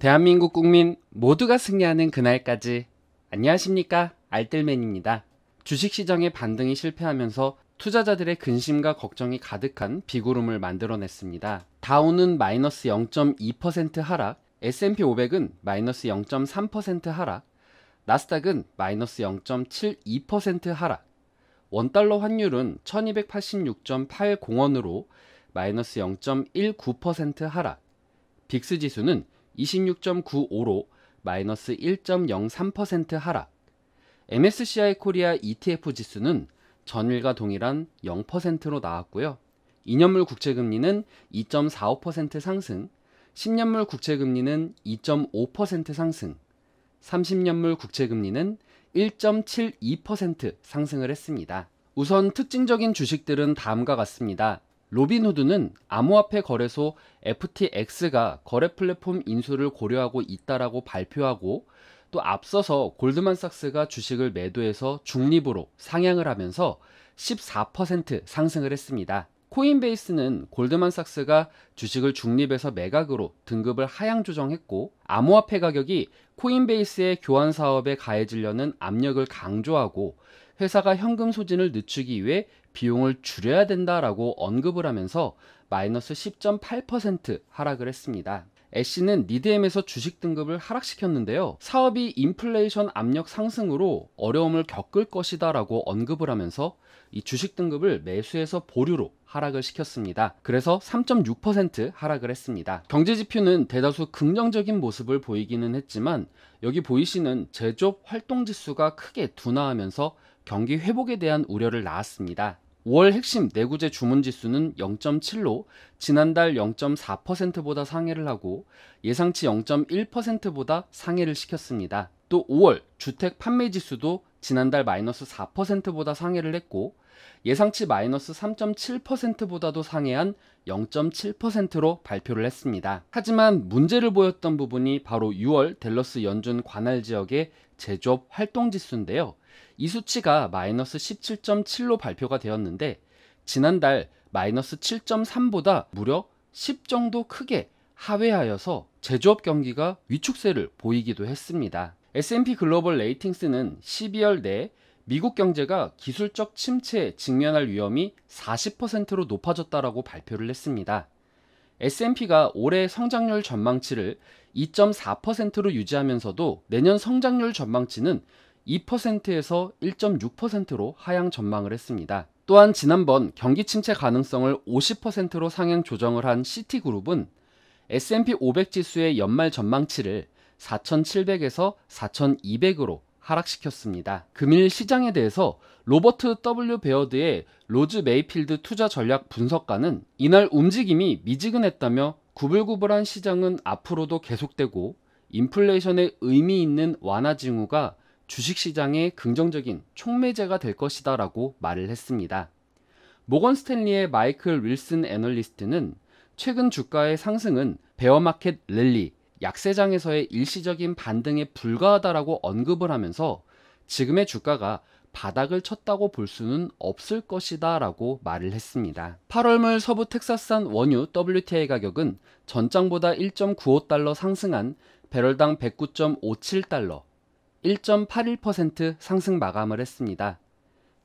대한민국 국민 모두가 승리하는 그날까지. 안녕하십니까, 알뜰맨입니다. 주식시장의 반등이 실패하면서 투자자들의 근심과 걱정이 가득한 비구름을 만들어냈습니다. 다우는 마이너스 0.2% 하락, S&P 500은 마이너스 0.3% 하락, 나스닥은 마이너스 0.72% 하락, 원달러 환율은 1286.80원으로 마이너스 0.19% 하락, 빅스 지수는 26.95로 마이너스 1.03% 하락, MSCI 코리아 ETF 지수는 전일과 동일한 0%로 나왔고요. 2년물 국채금리는 2.45% 상승, 10년물 국채금리는 2.5% 상승, 30년물 국채금리는 1.72% 상승을 했습니다. 우선 특징적인 주식들은 다음과 같습니다. 로빈후드는 암호화폐 거래소 FTX가 거래 플랫폼 인수를 고려하고 있다라고 발표하고, 또 앞서서 골드만삭스가 주식을 매도해서 중립으로 상향을 하면서 14% 상승을 했습니다. 코인베이스는 골드만삭스가 주식을 중립에서 매각으로 등급을 하향 조정했고, 암호화폐 가격이 코인베이스의 교환 사업에 가해지려는 압력을 강조하고 회사가 현금 소진을 늦추기 위해 비용을 줄여야 된다라고 언급을 하면서 마이너스 10.8% 하락을 했습니다. 애쉬는 리드엠에서 주식 등급을 하락시켰는데요. 사업이 인플레이션 압력 상승으로 어려움을 겪을 것이다 라고 언급을 하면서 이 주식 등급을 매수해서 보류로 하락을 시켰습니다. 그래서 3.6% 하락을 했습니다. 경제지표는 대다수 긍정적인 모습을 보이기는 했지만, 여기 보이시는 제조업 활동지수가 크게 둔화하면서 경기 회복에 대한 우려를 낳았습니다. 5월 핵심 내구재 주문지수는 0.7로 지난달 0.4%보다 상회를 하고 예상치 0.1%보다 상회를 시켰습니다. 또 5월 주택 판매지수도 지난달 마이너스 4%보다 상회를 했고 예상치 마이너스 3.7%보다도 상회한 0.7%로 발표를 했습니다. 하지만 문제를 보였던 부분이 바로 6월 댈러스 연준 관할 지역의 제조업 활동지수인데요. 이 수치가 마이너스 17.7로 발표가 되었는데 지난달 마이너스 7.3보다 무려 10 정도 크게 하회하여서 제조업 경기가 위축세를 보이기도 했습니다. S&P 글로벌 레이팅스는 12월 내 미국 경제가 기술적 침체에 직면할 위험이 40%로 높아졌다라고 발표를 했습니다. S&P가 올해 성장률 전망치를 2.4%로 유지하면서도 내년 성장률 전망치는 2%에서 1.6%로 하향 전망을 했습니다. 또한 지난번 경기 침체 가능성을 50%로 상향 조정을 한 시티그룹은 S&P 500 지수의 연말 전망치를 4,700에서 4,200으로 하락시켰습니다. 금일 시장에 대해서 로버트 W. 베어드의 로즈 메이필드 투자 전략 분석가는 이날 움직임이 미지근했다며 구불구불한 시장은 앞으로도 계속되고 인플레이션에 의미 있는 완화 징후가 주식시장의 긍정적인 촉매제가 될 것이다 라고 말을 했습니다. 모건 스탠리의 마이클 윌슨 애널리스트는 최근 주가의 상승은 베어마켓 랠리, 약세장에서의 일시적인 반등에 불과하다라고 언급을 하면서 지금의 주가가 바닥을 쳤다고 볼 수는 없을 것이다 라고 말을 했습니다. 8월 말 서부 텍사스산 원유 WTI 가격은 전장보다 1.95달러 상승한 배럴당 109.57달러, 1.81% 상승 마감을 했습니다.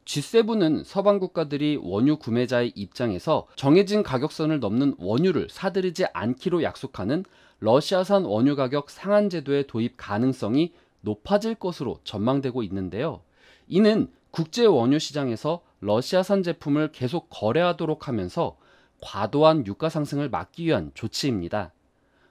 G7은 서방 국가들이 원유 구매자의 입장에서 정해진 가격선을 넘는 원유를 사들이지 않기로 약속하는 러시아산 원유 가격 상한 제도의 도입 가능성이 높아질 것으로 전망되고 있는데요. 이는 국제 원유 시장에서 러시아산 제품을 계속 거래하도록 하면서 과도한 유가 상승을 막기 위한 조치입니다.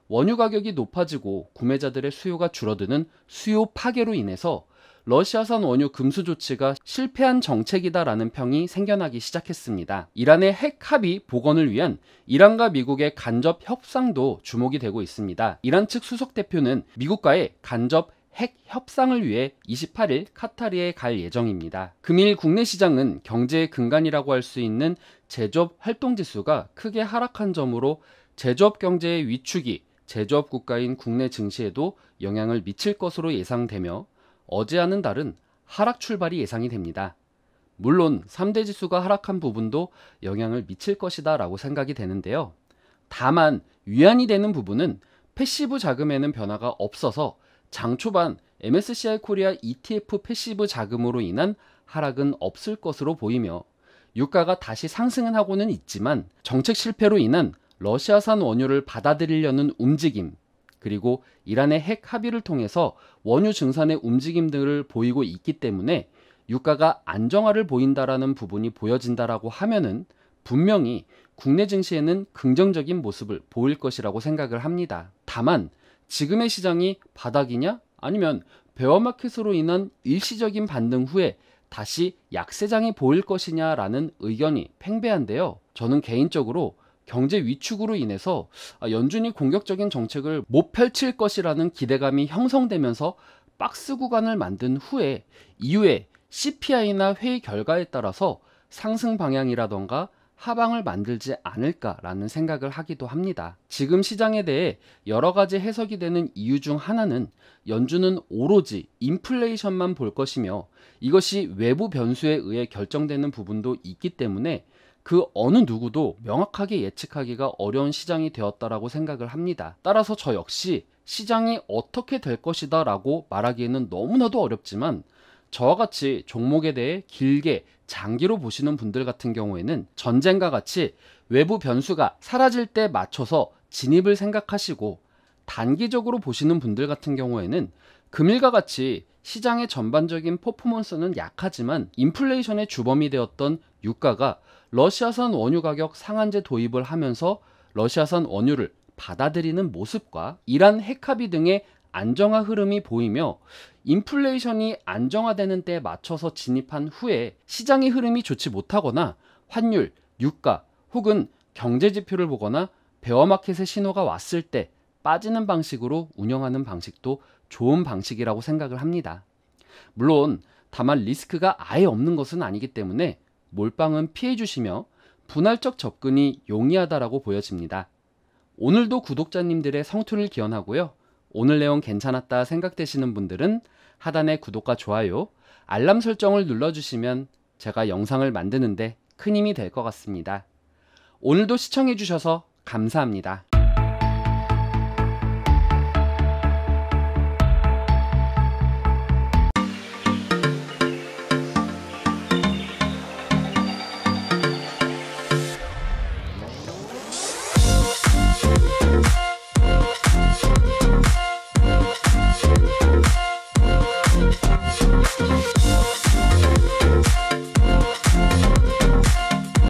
원유 가격이 높아지고 구매자들의 수요가 줄어드는 수요 파괴로 인해서 러시아산 원유 금수 조치가 실패한 정책이다라는 평이 생겨나기 시작했습니다. 이란의 핵 합의 복원을 위한 이란과 미국의 간접 협상도 주목이 되고 있습니다. 이란 측 수석 대표는 미국과의 간접 핵 협상을 위해 28일 카타르에 갈 예정입니다. 금일 국내 시장은 경제의 근간이라고 할 수 있는 제조업 활동지수가 크게 하락한 점으로 제조업 경제의 위축이 제조업 국가인 국내 증시에도 영향을 미칠 것으로 예상되며 어제와는 다른 하락 출발이 예상이 됩니다. 물론 3대 지수가 하락한 부분도 영향을 미칠 것이다 라고 생각이 되는데요. 다만 위안이 되는 부분은 패시브 자금에는 변화가 없어서 장 초반 MSCI 코리아 ETF 패시브 자금으로 인한 하락은 없을 것으로 보이며 유가가 다시 상승은 하고는 있지만 정책 실패로 인한 러시아산 원유를 받아들이려는 움직임, 그리고 이란의 핵 합의를 통해서 원유 증산의 움직임 등을 보이고 있기 때문에 유가가 안정화를 보인다라는 부분이 보여진다라고 하면은 분명히 국내 증시에는 긍정적인 모습을 보일 것이라고 생각을 합니다. 다만 지금의 시장이 바닥이냐 아니면 베어마켓으로 인한 일시적인 반등 후에 다시 약세장이 보일 것이냐라는 의견이 팽배한데요. 저는 개인적으로 경제 위축으로 인해서 연준이 공격적인 정책을 못 펼칠 것이라는 기대감이 형성되면서 박스 구간을 만든 후에 이후에 CPI나 회의 결과에 따라서 상승 방향이라던가 하방을 만들지 않을까라는 생각을 하기도 합니다. 지금 시장에 대해 여러 가지 해석이 되는 이유 중 하나는 연준은 오로지 인플레이션만 볼 것이며 이것이 외부 변수에 의해 결정되는 부분도 있기 때문에 그 어느 누구도 명확하게 예측하기가 어려운 시장이 되었다라고 생각을 합니다. 따라서 저 역시 시장이 어떻게 될 것이다 라고 말하기에는 너무나도 어렵지만 저와 같이 종목에 대해 길게 장기로 보시는 분들 같은 경우에는 전쟁과 같이 외부 변수가 사라질 때 맞춰서 진입을 생각하시고, 단기적으로 보시는 분들 같은 경우에는 금일과 같이 시장의 전반적인 퍼포먼스는 약하지만 인플레이션의 주범이 되었던 유가가 러시아산 원유 가격 상한제 도입을 하면서 러시아산 원유를 받아들이는 모습과 이란 핵합의 등의 안정화 흐름이 보이며 인플레이션이 안정화되는 때에 맞춰서 진입한 후에 시장의 흐름이 좋지 못하거나 환율, 유가 혹은 경제 지표를 보거나 베어마켓의 신호가 왔을 때 빠지는 방식으로 운영하는 방식도 좋은 방식이라고 생각을 합니다. 물론 다만 리스크가 아예 없는 것은 아니기 때문에 몰빵은 피해 주시며 분할적 접근이 용이하다라고 보여집니다. 오늘도 구독자님들의 성투를 기원하고요. 오늘 내용 괜찮았다 생각되시는 분들은 하단의 구독과 좋아요, 알람 설정을 눌러주시면 제가 영상을 만드는데 큰 힘이 될 것 같습니다. 오늘도 시청해주셔서 감사합니다.